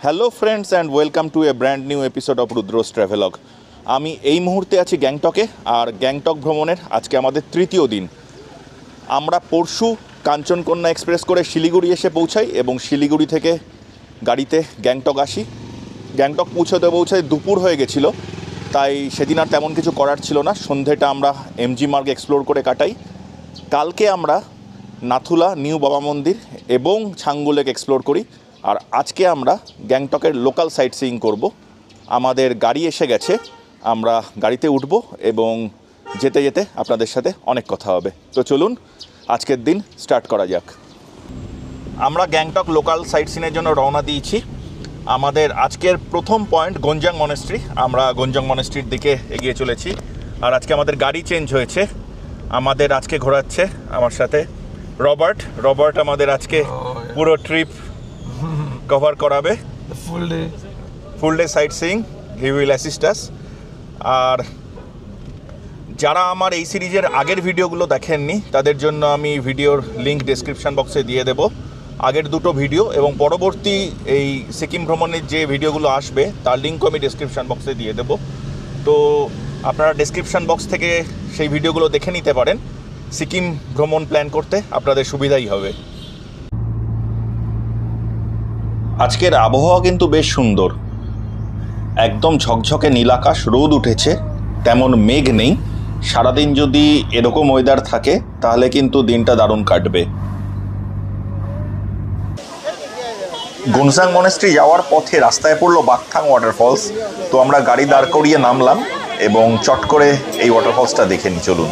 Hello friends and welcome to a brand new episode of Rudra's travelogue. আমি এই মুহূর্তে আছি গ্যাংটকে, আর গ্যাংটক ভ্রমণের আজকে আমাদের তৃতীয় দিন। আমরা পরশু কাঞ্চনকন্যা এক্সপ্রেস করে শিলিগুড়ি এসে পৌঁছাই এবং শিলিগুড়ি থেকে গাড়িতে গ্যাংটক আসি। গ্যাংটক পৌঁছাতে দুপুর হয়ে গেছিলো, তাই সেদিন আর তেমন কিছু করার ছিল না। সন্ধেটা আমরা এমজি মার্গ এক্সপ্লোর করে কাটাই। কালকে আমরা নাথুলা নিউ বাবা মন্দির এবং ছাঙ্গু লেক এক্সপ্লোর করি, আর আজকে আমরা গ্যাংটকের লোকাল সাইট সিইং করব। আমাদের গাড়ি এসে গেছে, আমরা গাড়িতে উঠব এবং যেতে যেতে আপনাদের সাথে অনেক কথা হবে। তো চলুন আজকের দিন স্টার্ট করা যাক। আমরা গ্যাংটক লোকাল সাইট সিনের জন্য রওনা দিয়েছি। আমাদের আজকের প্রথম পয়েন্ট গঞ্জাং মনেস্ট্রি। আমরা গঞ্জাং মনেস্ট্রির দিকে এগিয়ে চলেছি। আর আজকে আমাদের গাড়ি চেঞ্জ হয়েছে। আমাদের আজকে ঘোরাচ্ছে আমার সাথে রবার্ট আমাদের আজকে পুরো ট্রিপ কভার করাবে, full day sightseeing. He will assist us. আর যারা আমার এই সিরিজের আগের ভিডিওগুলো দেখেননি তাদের জন্য আমি ভিডিওর লিঙ্ক ডেসক্রিপশন বক্সে দিয়ে দেব। আগের দুটো ভিডিও এবং পরবর্তী এই সিকিম ভ্রমণের যে ভিডিওগুলো আসবে তার লিঙ্কও আমি ডেসক্রিপশন বক্সে দিয়ে দেব। তো আপনারা ডেসক্রিপশন বক্স থেকে সেই ভিডিওগুলো দেখে নিতে পারেন। সিকিম ভ্রমণ প্ল্যান করতে আপনাদের সুবিধাই হবে। আজকের আবহাওয়া কিন্তু বেশ সুন্দর, একদম ঝকঝকে নীল আকাশ, রোদ উঠেছে, তেমন মেঘ নেই। সারাদিন যদি এরকম ওয়েদার থাকে তাহলে কিন্তু দিনটা দারুণ কাটবে। গুনজাং মনেস্ট্রি যাওয়ার পথে রাস্তায় পড়লো বাকথাং ওয়াটারফলস। তো আমরা গাড়ি দাঁড় করিয়ে নামলাম এবং চট করে এই ওয়াটারফলসটা দেখে নিই। চলুন।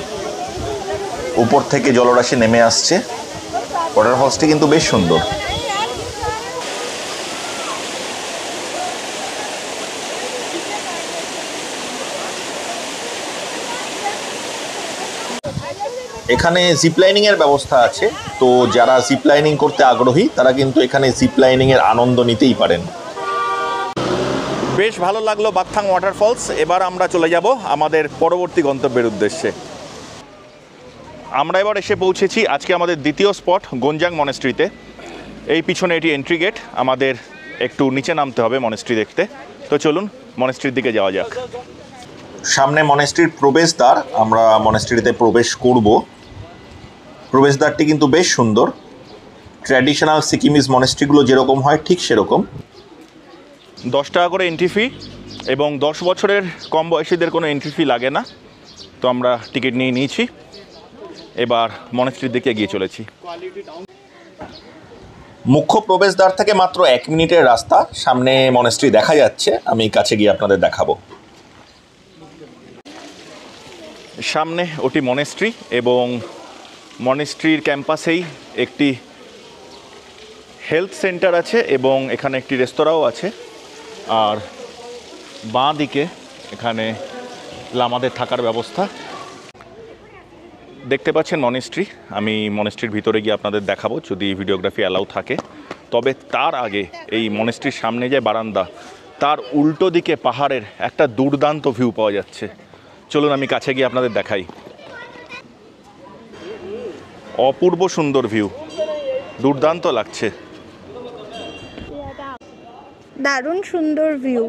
উপর থেকে জলরাশি নেমে আসছে। ওয়াটারফলসটি কিন্তু বেশ সুন্দর। এখানে জিপলাইনিংয়ের ব্যবস্থা আছে, তো যারা জিপলাইনিং করতে আগ্রহী তারা কিন্তু এখানে জিপলাইনিংয়ের আনন্দ নিতেই পারেন। বেশ ভালো লাগলো বাকথাং ওয়াটারফলস। এবার আমরা চলে যাব আমাদের পরবর্তী গন্তব্যের উদ্দেশ্যে। আমরা এবার এসে পৌঁছেছি আজকে আমাদের দ্বিতীয় স্পট গঞ্জাং মনেস্ট্রিতে। এই পিছনে এটি এন্ট্রি গেট, আমাদের একটু নিচে নামতে হবে মনেস্ট্রি দেখতে। তো চলুন মনেস্ট্রির দিকে যাওয়া যাক। সামনে মনেস্ট্রির প্রবেশদ্বার, আমরা মনেস্ট্রিতে প্রবেশ করব। প্রবেশদ্বারটি কিন্তু বেশ সুন্দর। ট্র্যাডিশনাল সিকিমিজ মনেস্ট্রিগুলো যেরকম হয় ঠিক সেরকম। 10 টাকা করে এন্ট্রি ফি এবং 10 বছরের কম বয়সীদের কোনো এন্ট্রি ফি লাগে না। তো আমরা টিকিট নিয়ে নিয়েছি, এবার মনেস্ট্রির দিকে এগিয়ে চলেছি। মুখ্য প্রবেশদ্বার থেকে মাত্র 1 মিনিটের রাস্তা, সামনে মনেস্ট্রি দেখা যাচ্ছে। আমি কাছে গিয়ে আপনাদের দেখাবো। সামনে ওটি মনেস্ট্রি এবং মনেস্ট্রির ক্যাম্পাসেই একটি হেলথ সেন্টার আছে এবং এখানে একটি রেস্তোরাঁও আছে। আর বাঁ দিকে এখানে লামাদের থাকার ব্যবস্থা। দেখতে পাচ্ছেন মনেস্ট্রি। আমি মনেস্ট্রির ভিতরে গিয়ে আপনাদের দেখাবো যদি ভিডিওগ্রাফি অ্যালাউ থাকে। তবে তার আগে এই মনেস্ট্রির সামনে যে বারান্দা, তার উল্টো দিকে পাহাড়ের একটা দুর্দান্ত ভিউ পাওয়া যাচ্ছে। চলুন আমি কাছে গিয়ে আপনাদের দেখাই। অপূর্ব সুন্দর ভিউ, দুর্দান্ত লাগছে। দারুণ সুন্দর ভিউ,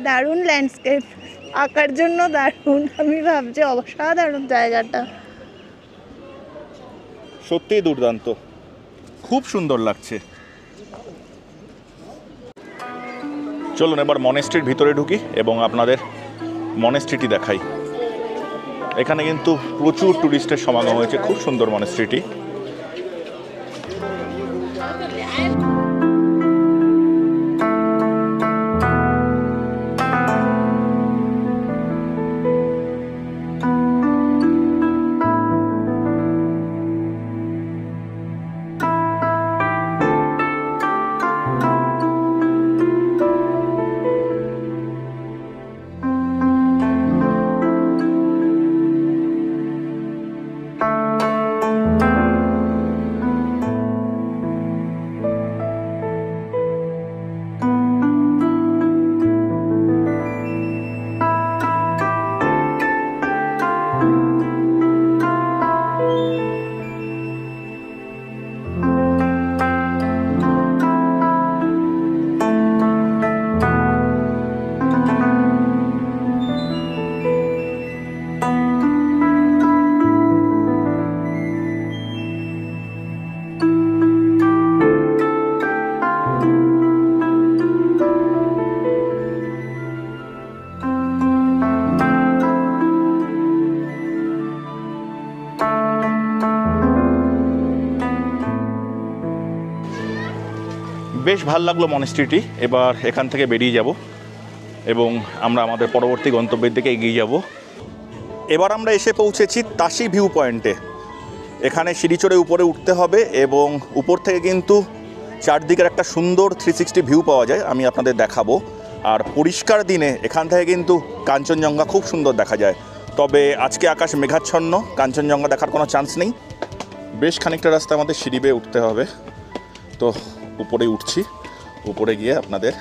দারুণ ল্যান্ডস্কেপ, আঁকার জন্য দারুণ। আমি ভাবছি অসাধারণ জায়গাটা, সত্যিই দুর্দান্ত, খুব সুন্দর লাগছে। চলুন এবার মনেস্ট্রির ভিতরে ঢুকি এবং আপনাদের মনেস্ট্রিটি দেখাই। এখানে কিন্তু প্রচুর টুরিস্টের সমাগম হয়েছে। খুব সুন্দর মনেস্ট্রিটি। বেশ ভালো লাগলো মনেস্ট্রিটি। এবার এখান থেকে বেরিয়ে যাব এবং আমরা আমাদের পরবর্তী গন্তব্যের দিকে এগিয়ে যাব। এবার আমরা এসে পৌঁছেছি তাশি ভিউ পয়েন্টে। এখানে সিঁড়ি চড়ে উপরে উঠতে হবে এবং উপর থেকে কিন্তু চারদিকের একটা সুন্দর 360 ভিউ পাওয়া যায়, আমি আপনাদের দেখাবো। আর পরিষ্কার দিনে এখান থেকে কিন্তু কাঞ্চনজঙ্ঘা খুব সুন্দর দেখা যায়। তবে আজকে আকাশ মেঘাচ্ছন্ন, কাঞ্চনজঙ্ঘা দেখার কোনো চান্স নেই। বেশ খানিকটা রাস্তা আমাদের সিঁড়ি বেয়ে উঠতে হবে, তো উপরে উঠছি। উপরে গিয়ে আপনাদের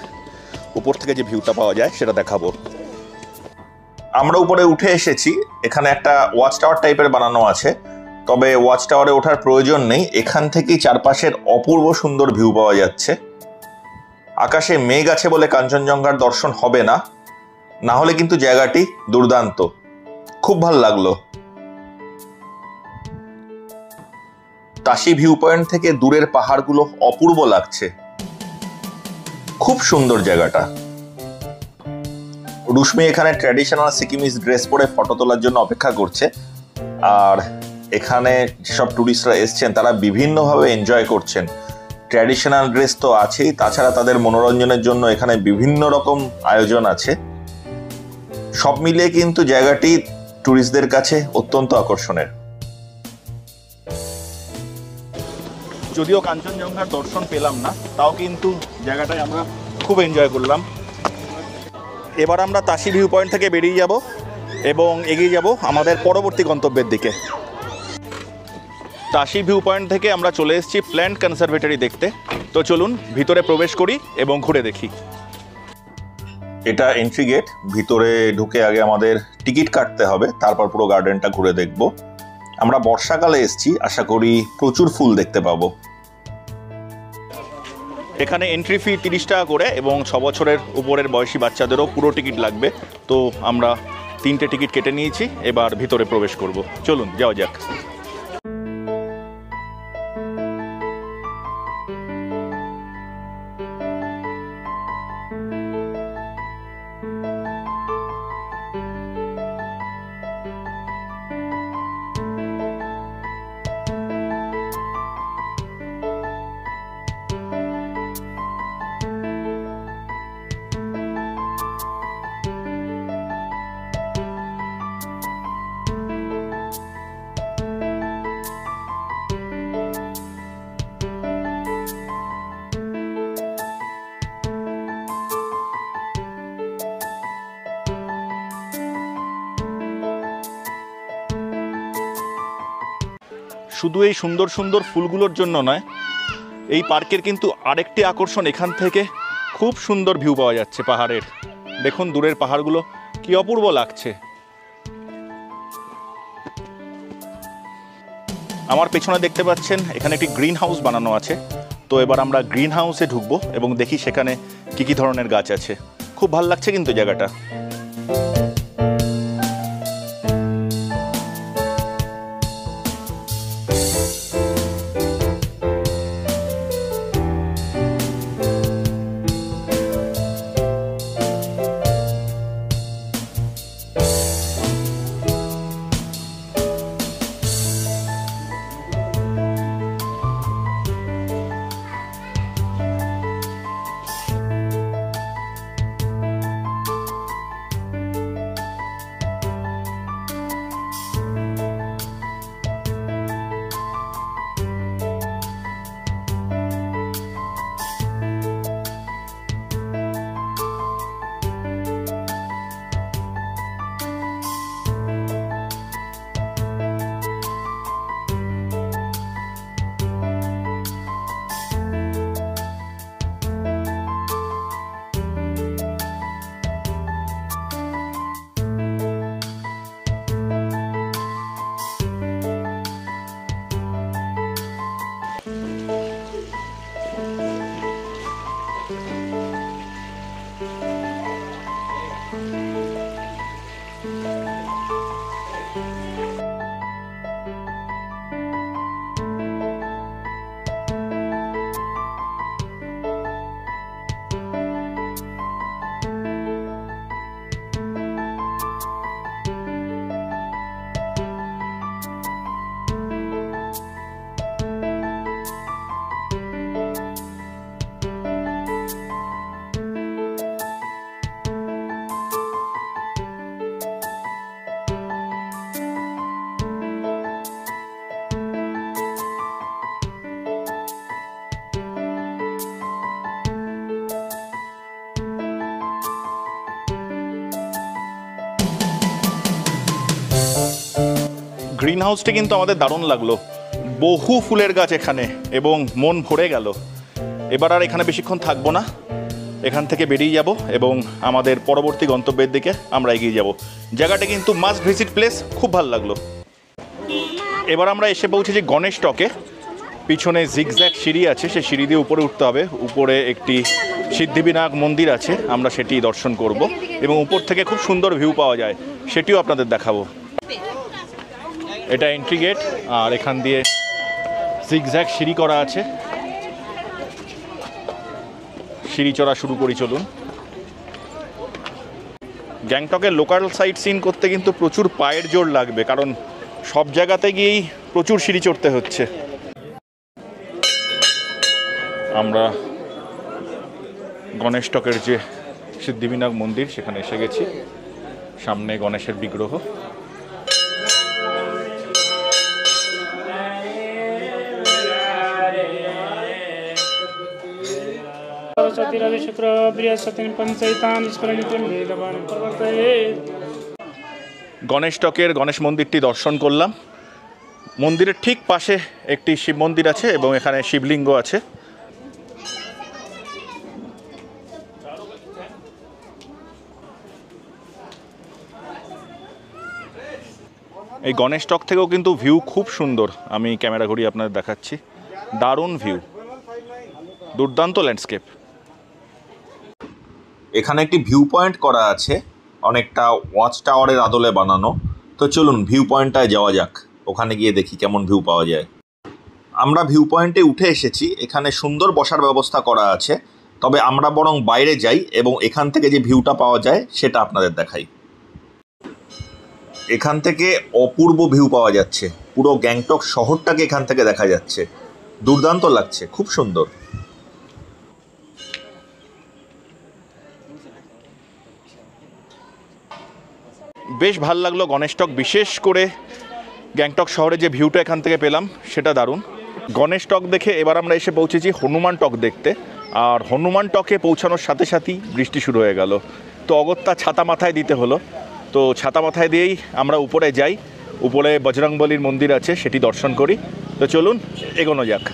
উপর থেকে যে ভিউটা পাওয়া যায় সেটা দেখাবো। আমরা উপরে উঠে এসেছি। এখানে একটা ওয়াচ টাওয়ার টাইপের বানানো আছে, তবে ওয়াচ টাওয়ারে ওঠার প্রয়োজন নেই। এখান থেকেই চারপাশের অপূর্ব সুন্দর ভিউ পাওয়া যাচ্ছে। আকাশে মেঘ আছে বলে কাঞ্চনজঙ্ঘার দর্শন হবে না, না হলে কিন্তু জায়গাটি দুর্দান্ত, খুব ভালো লাগলো। তাশি ভিউ পয়েন্ট থেকে দূরের পাহাড়গুলো অপূর্ব লাগছে, খুব সুন্দর জায়গাটা। রুশমি এখানে ট্র্যাডিশনাল সিকিমিজ ড্রেস পরে ফটো তোলার জন্য অপেক্ষা করছে। আর এখানে যেসব ট্যুরিস্টরা এসছেন তারা বিভিন্নভাবে এনজয় করছেন। ট্র্যাডিশনাল ড্রেস তো আছেই, তাছাড়া তাদের মনোরঞ্জনের জন্য এখানে বিভিন্ন রকম আয়োজন আছে। সব মিলিয়ে কিন্তু জায়গাটি ট্যুরিস্টদের কাছে অত্যন্ত আকর্ষণের। যদিও কাঞ্চনজঙ্ঘার দর্শন পেলাম না, তাও কিন্তু জায়গাটায় আমরা খুব এনজয় করলাম। এবার আমরা তাশি ভিউ পয়েন্ট থেকে বেরিয়ে যাব এবং এগিয়ে যাব আমাদের পরবর্তী গন্তব্যের দিকে। তাশি ভিউ পয়েন্ট থেকে আমরা চলে এসেছি প্ল্যান্ট কনজারভেটরি দেখতে। তো চলুন ভিতরে প্রবেশ করি এবং ঘুরে দেখি। এটা এন্ট্রি গেট। ভিতরে ঢুকে আগে আমাদের টিকিট কাটতে হবে, তারপর পুরো গার্ডেনটা ঘুরে দেখব। আমরা বর্ষাকালে এসেছি, আশা করি প্রচুর ফুল দেখতে পাবো। এখানে এন্ট্রি ফি 30 টাকা করে এবং 6 বছরের উপরের বয়সী বাচ্চাদেরও পুরো টিকিট লাগবে। তো আমরা 3টে টিকিট কেটে নিয়েছি, এবার ভিতরে প্রবেশ করব। চলুন যাওয়া যাক। শুধু এই সুন্দর সুন্দর ফুলগুলোর জন্য নয়, এই পার্কের কিন্তু আরেকটি আকর্ষণ, এখান থেকে খুব সুন্দর ভিউ পাওয়া যাচ্ছে পাহাড়ের। দেখুন দূরের পাহাড়গুলো কি অপূর্ব লাগছে। আমার পেছনে দেখতে পাচ্ছেন এখানে একটি গ্রিন হাউস বানানো আছে। তো এবার আমরা গ্রিন হাউসে ঢুকবো এবং দেখি সেখানে কি কি ধরনের গাছ আছে। খুব ভালো লাগছে কিন্তু জায়গাটা। গ্রিন হাউসটি কিন্তু আমাদের দারুণ লাগলো, বহু ফুলের গাছ এখানে এবং মন ভরে গেল। এবার আর এখানে বেশিক্ষণ থাকবো না, এখান থেকে বেরিয়ে যাব এবং আমাদের পরবর্তী গন্তব্যের দিকে আমরা এগিয়ে যাব। জায়গাটা কিন্তু মাস্ট ভিজিট প্লেস, খুব ভালো লাগলো। এবার আমরা এসে পৌঁছেছি গণেশ টকে। পিছনে জিগজ্যাগ সিঁড়ি আছে, সেই সিঁড়ি দিয়ে উপরে উঠতে হবে। উপরে একটি সিদ্ধিবিনায়ক মন্দির আছে, আমরা সেটি দর্শন করব এবং উপর থেকে খুব সুন্দর ভিউ পাওয়া যায়, সেটিও আপনাদের দেখাবো। এটা এন্ট্রি গেট, আর এখান দিয়ে জিগজ্যাগ সিঁড়ি করা আছে। সিঁড়ি চড়া শুরু করি, চলুন। গ্যাংটকের লোকাল সাইট সিন করতে কিন্তু প্রচুর পায়ের জোর লাগবে, কারণ সব জায়গাতে গিয়েই প্রচুর সিঁড়ি চড়তে হচ্ছে। আমরা গণেশ টকের যে সিদ্ধিবিনায়ক মন্দির সেখানে এসে গেছি। সামনে গণেশের বিগ্রহ। গণেশ টকের গণেশ মন্দিরটি দর্শন করলাম। মন্দিরের ঠিক পাশে একটি শিব মন্দির আছে এবং এখানে শিবলিঙ্গ আছে। এই গণেশ টক থেকেও কিন্তু ভিউ খুব সুন্দর, আমি ক্যামেরা ঘুরিয়ে আপনাদের দেখাচ্ছি। দারুণ ভিউ, দুর্দান্ত ল্যান্ডস্কেপ। এখানে একটি ভিউ পয়েন্ট করা আছে, অনেকটা ওয়াচ টাওয়ারের আদলে বানানো। তো চলুন ভিউ পয়েন্টটায় যাওয়া যাক, ওখানে গিয়ে দেখি কেমন ভিউ পাওয়া যায়। আমরা ভিউ পয়েন্টে উঠে এসেছি, এখানে সুন্দর বসার ব্যবস্থা করা আছে। তবে আমরা বরং বাইরে যাই এবং এখান থেকে যে ভিউটা পাওয়া যায় সেটা আপনাদের দেখাই। এখান থেকে অপূর্ব ভিউ পাওয়া যাচ্ছে, পুরো গ্যাংটক শহরটাকে এখান থেকে দেখা যাচ্ছে। দুর্দান্ত লাগছে, খুব সুন্দর। বেশ ভাল লাগলো গণেশ টক, বিশেষ করে গ্যাংটক শহরে যে ভিউটা এখান থেকে পেলাম সেটা দারুণ। গণেশ টক দেখে এবার আমরা এসে পৌঁছেছি হনুমান টক দেখতে। আর হনুমান টকে পৌঁছানোর সাথে সাথেই বৃষ্টি শুরু হয়ে গেল, তো অগত্যা ছাতা মাথায় দিতে হলো। তো ছাতা মাথায় দিয়েই আমরা উপরে যাই। উপরে বজরংবলীর মন্দির আছে, সেটি দর্শন করি। তো চলুন এগোনো যাক।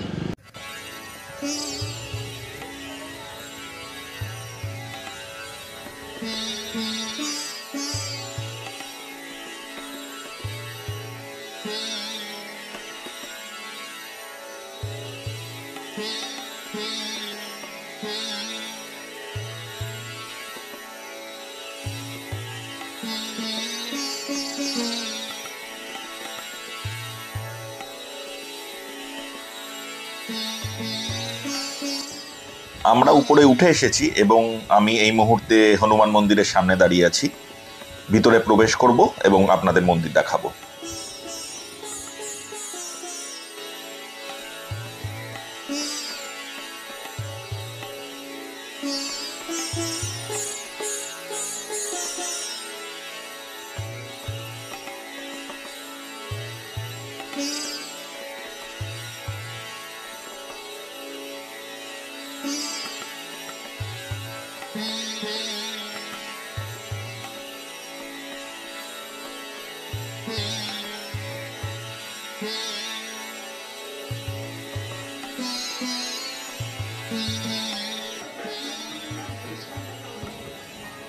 আমরা উপরে উঠে এসেছি এবং আমি এই মুহূর্তে হনুমান মন্দিরের সামনে দাঁড়িয়ে আছি। ভিতরে প্রবেশ করব এবং আপনাদের মন্দির দেখাবো।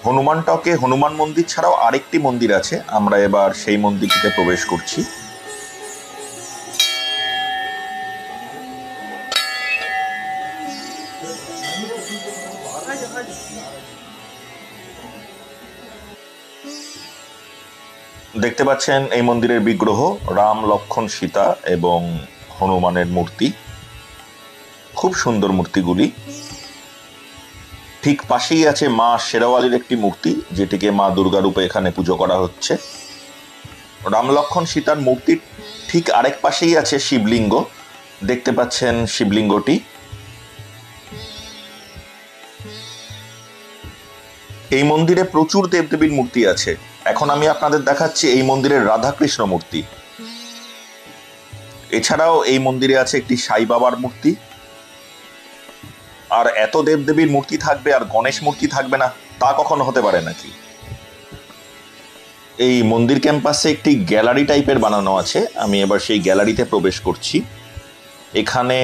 হনুমান টকে হনুমান মন্দির ছাড়াও আরেকটি মন্দির আছে, আমরা এবার সেই মন্দিরটিতে প্রবেশ করছি। দেখতে পাচ্ছেন এই মন্দিরের বিগ্রহ রাম, লক্ষ্মণ, সীতা এবং হনুমানের মূর্তি। খুব সুন্দর মূর্তিগুলি। ঠিক পাশেই আছে মা শেরাওয়ালির একটি মূর্তি, যেটিকে মা দুর্গা রূপে এখানে পুজো করা হচ্ছে। রাম, লক্ষ্মণ, সীতার মূর্তির ঠিক আরেক পাশেই আছে শিবলিঙ্গ। দেখতে পাচ্ছেন শিবলিঙ্গটি। এই মন্দিরে প্রচুর দেবদেবীর মূর্তি আছে। এখন আমি আপনাদের দেখাচ্ছি এই মন্দিরের রাধাকৃষ্ণ মূর্তি। এছাড়াও এই মন্দিরে আছে একটি সাই বাবার মূর্তি। আর এত দেবদেবীর মূর্তি থাকবে আর গণেশ মূর্তি থাকবে না, তা কখনো হতে পারে নাকি? এই মন্দির ক্যাম্পাসে একটি গ্যালারি টাইপের বানানো আছে। আমি এবার সেই গ্যালারিতে প্রবেশ করছি। এখানে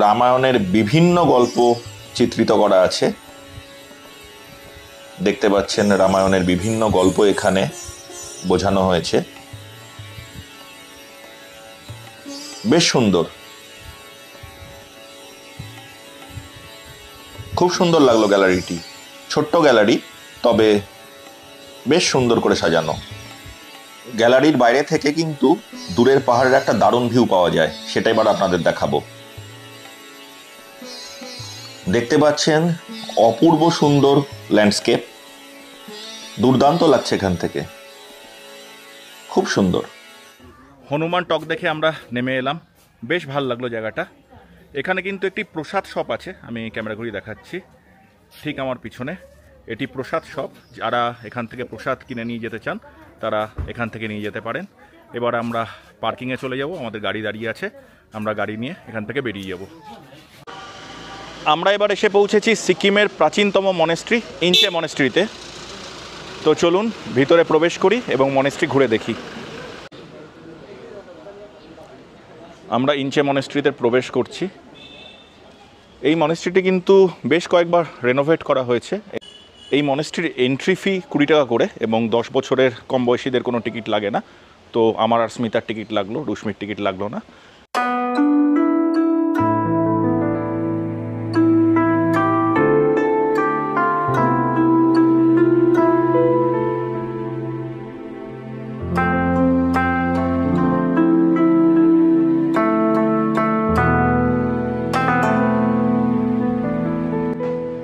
রামায়ণের বিভিন্ন গল্প চিত্রিত করা আছে। দেখতে পাচ্ছেন রামায়ণের বিভিন্ন গল্প এখানে বোঝানো হয়েছে। বেশ সুন্দর, খুব সুন্দর লাগলো গ্যালারিটি। ছোট্ট গ্যালারি, তবে বেশ সুন্দর করে সাজানো। গ্যালারির বাইরে থেকে কিন্তু দূরের পাহাড়ের একটা দারুণ ভিউ পাওয়া যায়, সেটাই এবার আপনাদের দেখাবো। দেখতে পাচ্ছেন অপূর্ব সুন্দর ল্যান্ডস্কেপ, দুর্দান্ত লাগছে এখান থেকে, খুব সুন্দর। হনুমান টক দেখে আমরা নেমে এলাম, বেশ ভালো লাগলো জায়গাটা। এখানে কিন্তু একটি প্রসাদ শপ আছে, আমি ক্যামেরা ঘুরিয়ে দেখাচ্ছি ঠিক আমার পিছনে। এটি প্রসাদ শপ, যারা এখান থেকে প্রসাদ কিনে নিয়ে যেতে চান তারা এখান থেকে নিয়ে যেতে পারেন। এবার আমরা পার্কিংয়ে চলে যাব, আমাদের গাড়ি দাঁড়িয়ে আছে, আমরা গাড়ি নিয়ে এখান থেকে বেরিয়ে যাব। আমরা এবার এসে পৌঁছেছি সিকিমের প্রাচীনতম মনেস্ট্রি ইঞ্চে মনেস্ট্রিতে। তো চলুন ভিতরে প্রবেশ করি এবং মনেস্ট্রি ঘুরে দেখি। আমরা ইঞ্চে মনেস্ট্রিতে প্রবেশ করছি। এই মনেস্ট্রিটি কিন্তু বেশ কয়েকবার রেনোভেট করা হয়েছে। এই মনেস্ট্রির এন্ট্রি ফি 20 টাকা করে এবং 10 বছরের কম বয়সীদের কোনো টিকিট লাগে না। তো আমার আর স্মিতার টিকিট লাগলো, রুশ্মির টিকিট লাগলো না।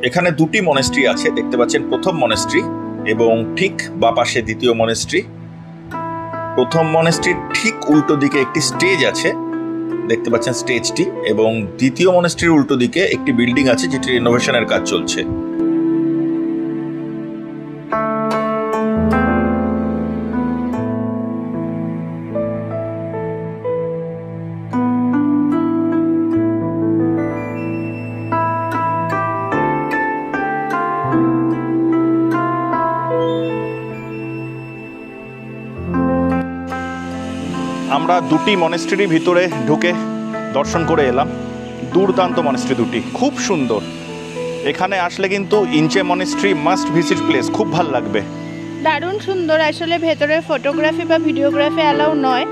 এখানে দুটি মনেস্ট্রি আছে, দেখতে পাচ্ছেন প্রথম মনেস্ট্রি এবং ঠিক বাঁ পাশে দ্বিতীয় মনেস্ট্রি। প্রথম মনেস্ট্রির ঠিক উল্টো দিকে একটি স্টেজ আছে, দেখতে পাচ্ছেন স্টেজটি, এবং দ্বিতীয় মনেস্ট্রির উল্টো দিকে একটি বিল্ডিং আছে যেটি রিনোভেশনের কাজ চলছে। আমরা দুটি মনেস্ট্রির ভিতরে ঢুকে দর্শন করে এলাম। দুর্দান্ত মনেস্ট্রি দুটি, খুব সুন্দর। এখানে আসলে কিন্তু ইঞ্চে মনেস্ট্রি মাস্ট ভিজিট প্লেস, খুব ভালো লাগবে। দারুণ সুন্দর। আসলে ভেতরে ফটোগ্রাফি বা ভিডিওগ্রাফি অ্যালাউ নয়,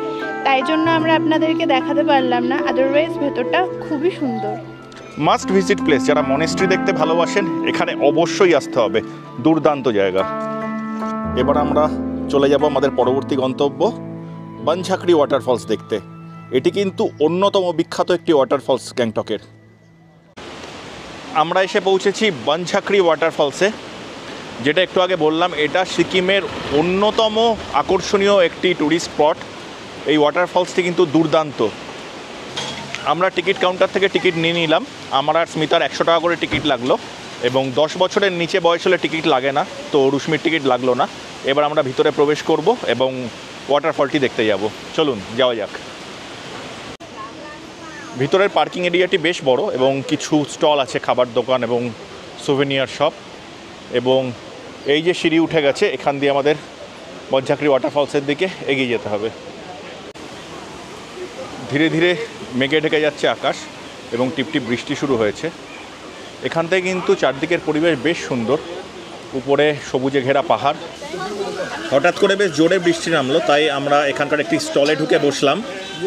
তাই জন্য আমরা আপনাদেরকে দেখাতে পারলাম না। আদারওয়াইজ ভেতরটা খুবই সুন্দর, মাস্ট ভিজিট প্লেস। যারা মনেস্ট্রি দেখতে ভালোবাসেন এখানে অবশ্যই আসতে হবে, দুর্দান্ত জায়গা। এবার আমরা চলে যাব আমাদের পরবর্তী গন্তব্য বনঝাঁকড়ি ওয়াটারফলস দেখতে। এটি কিন্তু অন্যতম বিখ্যাত একটি ওয়াটারফলস গ্যাংটকের। আমরা এসে পৌঁছেছি বনঝাঁকড়ি ওয়াটারফলসে, যেটা একটু আগে বললাম এটা সিকিমের অন্যতম আকর্ষণীয় একটি ট্যুরিস্ট স্পট। এই ওয়াটারফলসটি কিন্তু দুর্দান্ত। আমরা টিকিট কাউন্টার থেকে টিকিট নিয়ে নিলাম। আমার আর স্মিতার 100 টাকা করে টিকিট লাগলো এবং 10 বছরের নিচে বয়স হলে টিকিট লাগে না, তো রুশ্মির টিকিট লাগলো না। এবার আমরা ভিতরে প্রবেশ করব এবং ওয়াটারফলটি দেখতে যাব। চলুন যাওয়া যাক। ভিতরের পার্কিং এরিয়াটি বেশ বড় এবং কিছু স্টল আছে, খাবার দোকান এবং সুভেনিয়ার শপ। এবং এই যে সিঁড়ি উঠে গেছে, এখান দিয়ে আমাদের বনঝাঁকড়ি ওয়াটারফলসের দিকে এগিয়ে যেতে হবে। ধীরে ধীরে মেঘে ঢেকে যাচ্ছে আকাশ এবং টিপটিপ বৃষ্টি শুরু হয়েছে। এখান থেকে কিন্তু চারদিকের পরিবেশ বেশ সুন্দর, উপরে সবুজে ঘেরা পাহাড়। হঠাৎ করে বেশ জোরে বৃষ্টি নামলো, তাই আমরা এখানকার একটি স্টলে ঢুকে বসলাম।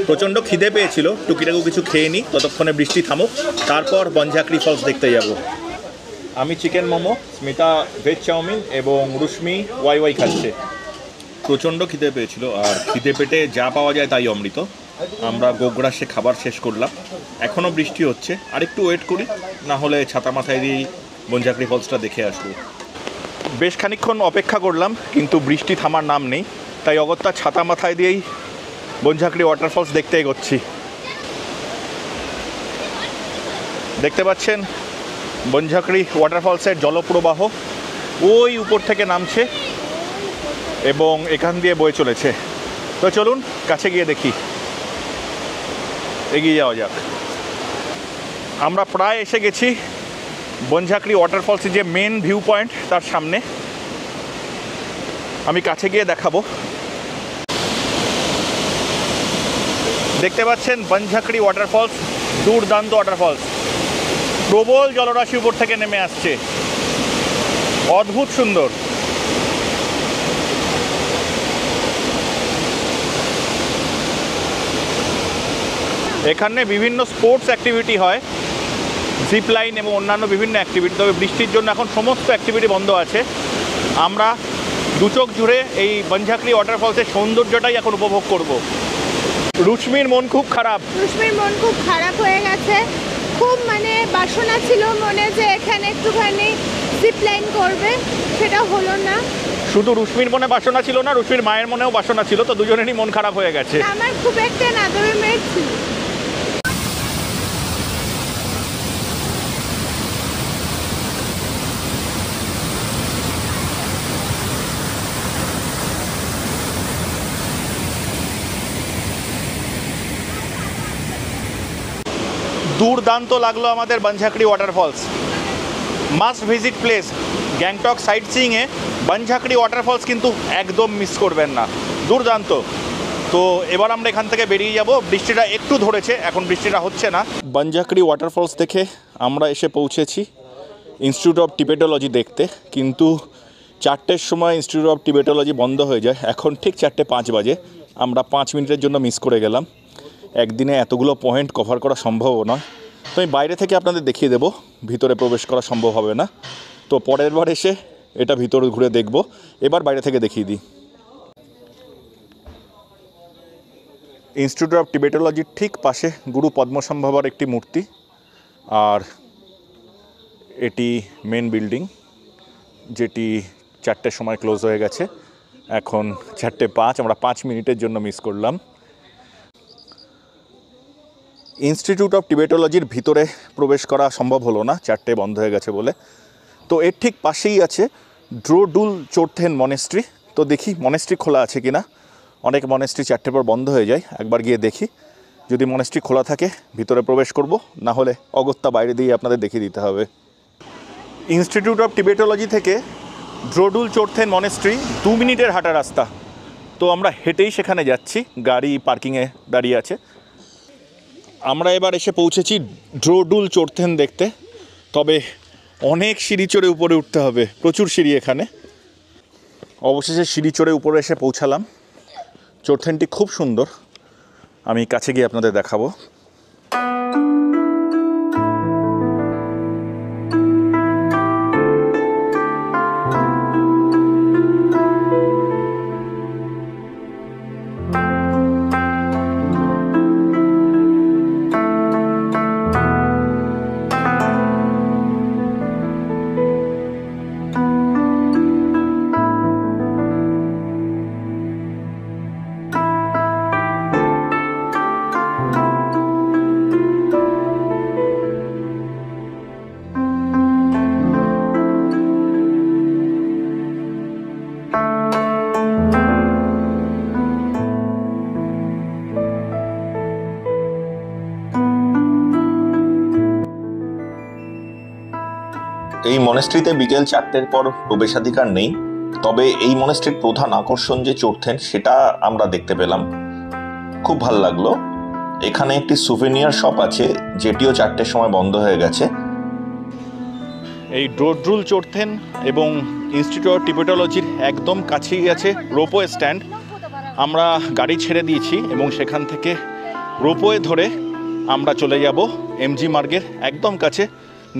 প্রচণ্ড খিদে পেয়েছিল, টুকিটাকু কিছু খেয়ে নিই ততক্ষণে বৃষ্টি থামুক, তারপর বনঝাঁকড়ি ফলস দেখতে যাব। আমি chicken momo, Smita veg chow mein এবং রুশ্মি ওয়াই খাচ্ছে। প্রচণ্ড খিদে পেয়েছিল, আর খিদে পেটে যা পাওয়া যায় তাই অমৃত। আমরা গোগ্রাসে খাবার শেষ করলাম। এখনও বৃষ্টি হচ্ছে, আর একটু ওয়েট করি, না হলে ছাতা মাথায় দিয়েই বনঝাঁকড়ি ফলসটা দেখে আসবো। বেশ খানিকক্ষণ অপেক্ষা করলাম, কিন্তু বৃষ্টি থামার নাম নেই, তাই অগত্যা ছাতা মাথায় দিয়েই বনঝাঁকড়ি ওয়াটারফলস দেখতে এগোচ্ছি। দেখতে পাচ্ছেন বনঝাঁকড়ি ওয়াটারফলসের জলপ্রবাহ ওই উপর থেকে নামছে এবং এখান দিয়ে বয়ে চলেছে। তো চলুন কাছে গিয়ে দেখি, এগিয়ে যাওয়া যাক। আমরা প্রায় এসে গেছি বনঝাঁকড়ি ওয়াটারফলসের যে মেন ভিউ পয়েন্ট তার সামনে। আমি কাছে গিয়ে দেখাবো। দেখতে পাচ্ছেন বনঝাঁকড়ি ওয়াটারফলস, দুর্দান্ত ওয়াটারফলস, প্রবল জলরাশি উপর থেকে নেমে আসছে, অদ্ভুত সুন্দর। এখানে বিভিন্ন স্পোর্টস অ্যাক্টিভিটি হয়, জিপ লাইন এবং অন্যান্য বিভিন্ন অ্যাক্টিভিটি। তবে বৃষ্টির জন্য এখন সমস্ত অ্যাক্টিভিটি বন্ধ আছে। আমরা দু চোখ জুড়ে এই বনঝাঁকড়ি ওয়াটারফলসের সৌন্দর্যটাই এখন উপভোগ করব। রুশ্মির মন খুব খারাপ, রুশ্মির মন খুব খারাপ হয়ে গেছে। খুব বাসনা ছিল মনে যে এখানে একটুখানি জিপ লাইন করবে, সেটা হলো না। শুধু রুশ্মির মনে বাসনা ছিল না, রুশ্মির মায়ের মনেও বাসনা ছিল, তো দুজনেরই মন খারাপ হয়ে গেছে। আমার খুব একটা নাদরে মেয়ে ছিল। দুর্দান্ত লাগলো আমাদের Banjhakri waterfalls, must visit place. Gangtok sight সিইংয়ে বনঝাঁকড়ি ওয়াটারফলস কিন্তু একদম মিস করবেন না, দুর্দান্ত। তো এবার আমরা এখান থেকে বেরিয়ে যাব। বৃষ্টিটা একটু ধরেছে, এখন বৃষ্টিটা হচ্ছে না। বনঝাঁকড়ি ওয়াটারফলস থেকে আমরা এসে পৌঁছেছি ইনস্টিটিউট অফ টিবেটোলজি দেখতে, কিন্তু 4টের সময় ইনস্টিটিউট অফ টিবেটোলজি বন্ধ হয়ে যায়। এখন ঠিক 4:05 বাজে, আমরা 5 মিনিটের জন্য মিস করে গেলাম। একদিনে এতগুলো পয়েন্ট কভার করা সম্ভব নয়, তো আমি বাইরে থেকে আপনাদের দেখিয়ে দেবো, ভিতরে প্রবেশ করা সম্ভব হবে না। তো পরের বার এসে এটা ভিতরে ঘুরে দেখব। এবার বাইরে থেকে দেখিয়ে দিই। ইনস্টিটিউট অফ টিবেটোলজির ঠিক পাশে গুরু পদ্মসম্ভবার একটি মূর্তি, আর এটি মেন বিল্ডিং, যেটি 4টের সময় ক্লোজ হয়ে গেছে। এখন 4:05, আমরা 5 মিনিটের জন্য মিস করলাম। ইনস্টিটিউট অফ টিবেটোলজির ভিতরে প্রবেশ করা সম্ভব হলো না, 4টে বন্ধ হয়ে গেছে বলে। তো এর ঠিক পাশেই আছে ড্রোডুল চোরথেন মনেস্ট্রি। তো দেখি মনেস্ট্রি খোলা আছে কি না। অনেক মনেস্ট্রি 4টের পর বন্ধ হয়ে যায়, একবার গিয়ে দেখি। যদি মনেস্ট্রি খোলা থাকে ভিতরে প্রবেশ করব, না হলে অগত্যা বাইরে দিয়ে আপনাদের দেখিয়ে দিতে হবে। ইনস্টিটিউট অফ টিবেটোলজি থেকে ড্রোডুল চোরথেন মনেস্ট্রি 2 মিনিটের হাঁটা রাস্তা। তো আমরা হেঁটেই সেখানে যাচ্ছি, গাড়ি পার্কিংয়ে দাঁড়িয়ে আছে। আমরা এবার এসে পৌঁছেছি ড্রোডুল চোরথেন দেখতে, তবে অনেক সিঁড়ি চড়ে উপরে উঠতে হবে, প্রচুর সিঁড়ি এখানে। অবশেষে সিঁড়ি চড়ে উপরে এসে পৌঁছালাম। চোরথেনটি খুব সুন্দর, আমি কাছে গিয়ে আপনাদের দেখাবো। এই মনেস্ট্রিতে বিকেল 4টের পর প্রবেশাধিকার নেই, তবে এই মনেস্ট্রির প্রধান আকর্ষণ যে চোরথেন, সেটা আমরা দেখতে পেলাম। খুব ভালো লাগলো। এখানে একটি সুভেনিয়ার শপ আছে, যেটিও 4টের সময় বন্ধ হয়ে গেছে। এই ড্রোডুল চোরথেন এবং ইনস্টিটিউট অফ টিবেটোলজির একদম কাছেই আছে রোপওয়ে স্ট্যান্ড। আমরা গাড়ি ছেড়ে দিয়েছি এবং সেখান থেকে রোপওয়ে ধরে আমরা চলে যাব এমজি মার্গের একদম কাছে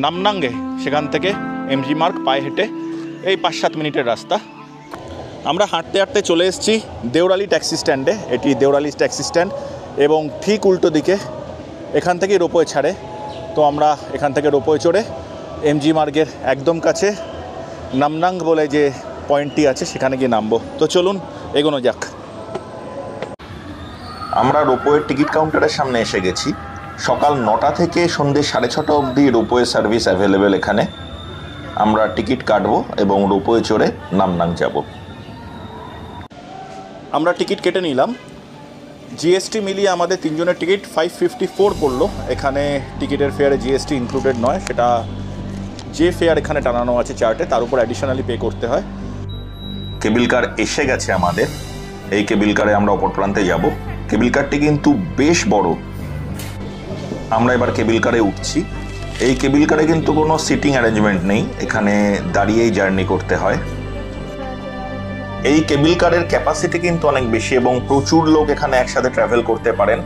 নামনাঙ্গে। সেখান থেকে এমজি মার্গ পায়ে হেঁটে এই 5-7 মিনিটের রাস্তা। আমরা হাঁটতে হাঁটতে চলে এসেছি দেওরালি ট্যাক্সি স্ট্যান্ডে। এটি দেওরালি ট্যাক্সি স্ট্যান্ড এবং ঠিক উল্টো দিকে এখান থেকেই রোপওয়ে ছাড়ে। তো আমরা এখান থেকে রোপওয়ে চড়ে এমজি মার্গের একদম কাছে নামনাং বলে যে পয়েন্টটি আছে সেখানে গিয়ে নামবো। তো চলুন এগোনো যাক। আমরা রোপওয়ের টিকিট কাউন্টারের সামনে এসে গেছি। সকাল 9টা থেকে সন্ধ্যে 6:30 অবধি রোপওয়ে সার্ভিস অ্যাভেলেবেল এখানে। আমরা টিকিট কাটবো এবং রোপওয়ে চড়ে নামনাং যাব। আমরা টিকিট কেটে নিলাম। জিএসটি মিলিয়ে আমাদের 3 জনের টিকিট 554 পড়লো। এখানে টিকিটের ফেয়ারে জিএসটি ইনক্লুডেড নয়, সেটা যে ফেয়ার এখানে টানানো আছে চার্টে তার উপর অ্যাডিশনালি পে করতে হয়। কেবিল কার এসে গেছে আমাদের। এই কেবিল কারে আমরা অপর প্রান্তে যাব। কেবিল কারটি কিন্তু বেশ বড়। আমরা এবার কেবিল কারে উঠছি। এই কেবিল কারে কিন্তু কোনো সিটিং অ্যারেঞ্জমেন্ট নেই, এখানে দাঁড়িয়েই জার্নি করতে হয়। এই কেবিল কারের ক্যাপাসিটি কিন্তু অনেক বেশি এবং প্রচুর লোক এখানে একসাথে ট্রাভেল করতে পারেন।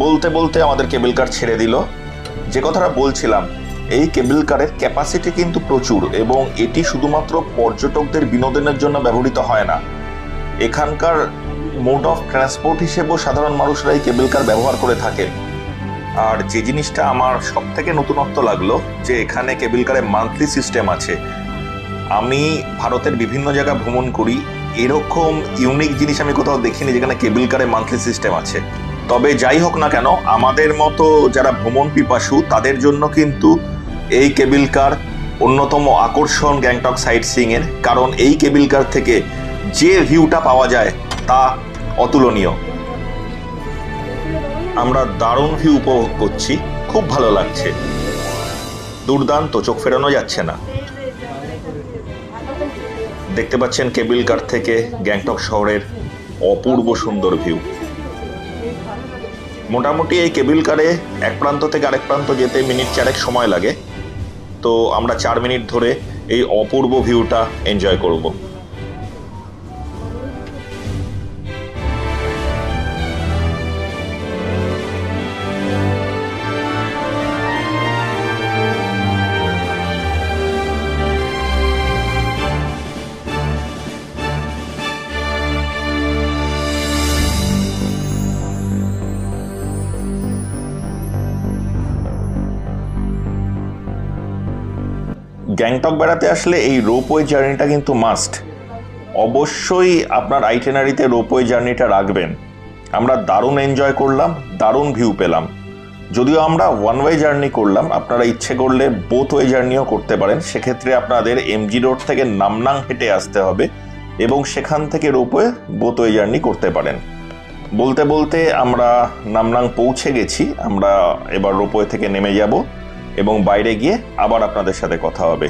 বলতে বলতে আমাদের কেবিল কার ছেড়ে দিল। যে কথাটা বলছিলাম, এই কেবিল কারের ক্যাপাসিটি কিন্তু প্রচুর এবং এটি শুধুমাত্র পর্যটকদের বিনোদনের জন্য ব্যবহৃত হয় না, এখানকার মোড অফ ট্রান্সপোর্ট হিসেবেও সাধারণ মানুষরা এই কেবিল কার ব্যবহার করে থাকেন। আর যে জিনিসটা আমার সব থেকে নতুনত্ব লাগলো, যে এখানে কেবিল কারে মান্থলি সিস্টেম আছে। আমি ভারতের বিভিন্ন জায়গা ভ্রমণ করি, এরকম ইউনিক জিনিস আমি কোথাও দেখিনি যেখানে কেবিল কারে মান্থলি সিস্টেম আছে। তবে যাই হোক না কেন, আমাদের মতো যারা ভ্রমণ পিপাসু তাদের জন্য কিন্তু এই কেবিল কার অন্যতম আকর্ষণ গ্যাংটক সাইট সিইংয়ের, কারণ এই কেবিল কার থেকে যে ভিউটা পাওয়া যায় তা অতুলনীয়। আমরা দারুণ ভিউ উপভোগ করছি, খুব ভালো লাগছে, দুর্দান্ত, চোখ ফেরানো যাচ্ছে না। দেখতে পাচ্ছেন কেবিল কার থেকে গ্যাংটক শহরের অপূর্ব সুন্দর ভিউ। মোটামুটি এই কেবিল কারে এক প্রান্ত থেকে আরেক প্রান্ত যেতে মিনিট 4 সময় লাগে, তো আমরা 4 মিনিট ধরে এই অপূর্ব ভিউটা এনজয় করব। গ্যাংটক বেড়াতে আসলে এই রোপওয়ে জার্নিটা কিন্তু মাস্ট। অবশ্যই আপনার আইটেনারিতে রোপওয়ে জার্নিটা রাখবেন। আমরা দারুণ এনজয় করলাম, দারুণ ভিউ পেলাম। যদিও আমরা ওয়ান ওয়ে জার্নি করলাম, আপনারা ইচ্ছে করলে বোথ ওয়ে জার্নিও করতে পারেন। সেক্ষেত্রে আপনাদের এমজি রোড থেকে নামনাং হেঁটে আসতে হবে এবং সেখান থেকে রোপওয়ে বোথ ওয়ে জার্নি করতে পারেন। বলতে বলতে আমরা নামনাং পৌঁছে গেছি। আমরা এবার রোপওয়ে থেকে নেমে যাব এবং বাইরে গিয়ে আবার আপনাদের সাথে কথা হবে।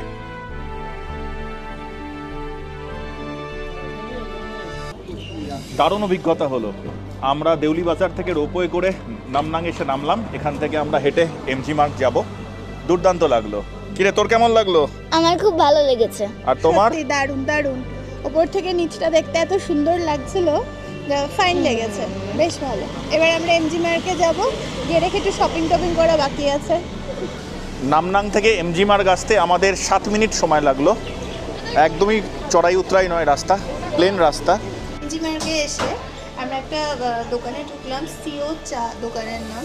দারুণ অভিজ্ঞতা হলো। আমরা দেউলি বাজার থেকে রোপওয়ে করে নামনাং এসে নামলাম, এখান থেকে আমরা হেঁটে এমজি মার্গ যাব। দুর্দান্ত লাগলো। কিরে, তোর কেমন লাগলো? আমার খুব ভালো লেগেছে। আর তোমার? সত্যি দারুণ দারুণ। ওপর থেকে নিচটা দেখতে এত সুন্দর লাগছিল, ফাইন লেগেছে, বেশ ভালো। এবার আমরা এমজি মার্কে যাব, গিয়ে রেখে একটু শপিং টপিং করা বাকি আছে। নামনাং থেকে এমজি মার্গ আসতে আমাদের 7 মিনিট সময় লাগলো। একদমই চড়াই উতরাই নয় রাস্তা, প্লেন রাস্তা। এমজি মার্গে এসে আমরা একটা দোকানে ঢুকলাম, সিও চা দোকানের নাম,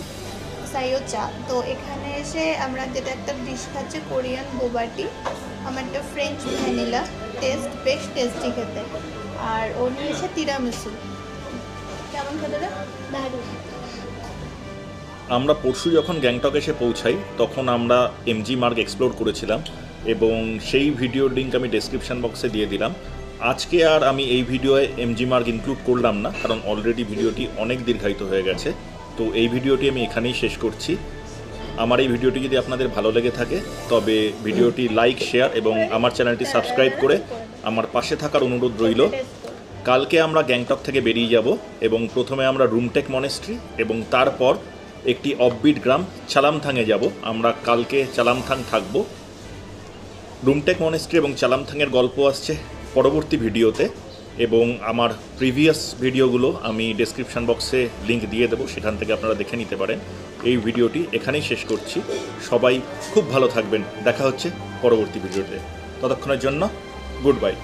সাইও চা। তো এখানে এসে আমরা যেটা একটা ডিশ খাচ্ছি, কোরিয়ান বোবাটি। আমারটা ফ্রেঞ্চ ভ্যানিলা, টেস্ট বেশ টেস্টি খেতে। আর ও নিয়েছে তিরামিসু। কেমন খেতে রে? দারুণ। আমরা পরশু যখন গ্যাংটক এসে পৌঁছাই তখন আমরা এমজি মার্গ এক্সপ্লোর করেছিলাম এবং সেই ভিডিওর লিঙ্ক আমি ডেসক্রিপশন বক্সে দিয়ে দিলাম। আজকে আর আমি এই ভিডিওয়ে এমজি মার্গ ইনক্লুড করলাম না, কারণ অলরেডি ভিডিওটি অনেক দীর্ঘায়িত হয়ে গেছে। তো এই ভিডিওটি আমি এখানেই শেষ করছি। আমার এই ভিডিওটি যদি আপনাদের ভালো লেগে থাকে তবে ভিডিওটি লাইক, শেয়ার এবং আমার চ্যানেলটি সাবস্ক্রাইব করে আমার পাশে থাকার অনুরোধ রইল। কালকে আমরা গ্যাংটক থেকে বেরিয়ে যাব এবং প্রথমে আমরা রুমটেক মনেস্ট্রি এবং তারপর একটি অফবিট গ্রাম চালামথাংয়ে যাব। আমরা কালকে চালামথাং থাকব। রুমটেক মনেস্ট্রি এবং চালামথাংয়ের গল্প আসছে পরবর্তী ভিডিওতে এবং আমার প্রিভিয়াস ভিডিওগুলো আমি ডেসক্রিপশন বক্সে লিংক দিয়ে দেবো, সেখান থেকে আপনারা দেখে নিতে পারেন। এই ভিডিওটি এখানেই শেষ করছি। সবাই খুব ভালো থাকবেন, দেখা হচ্ছে পরবর্তী ভিডিওতে। ততক্ষণের জন্য গুড বাই।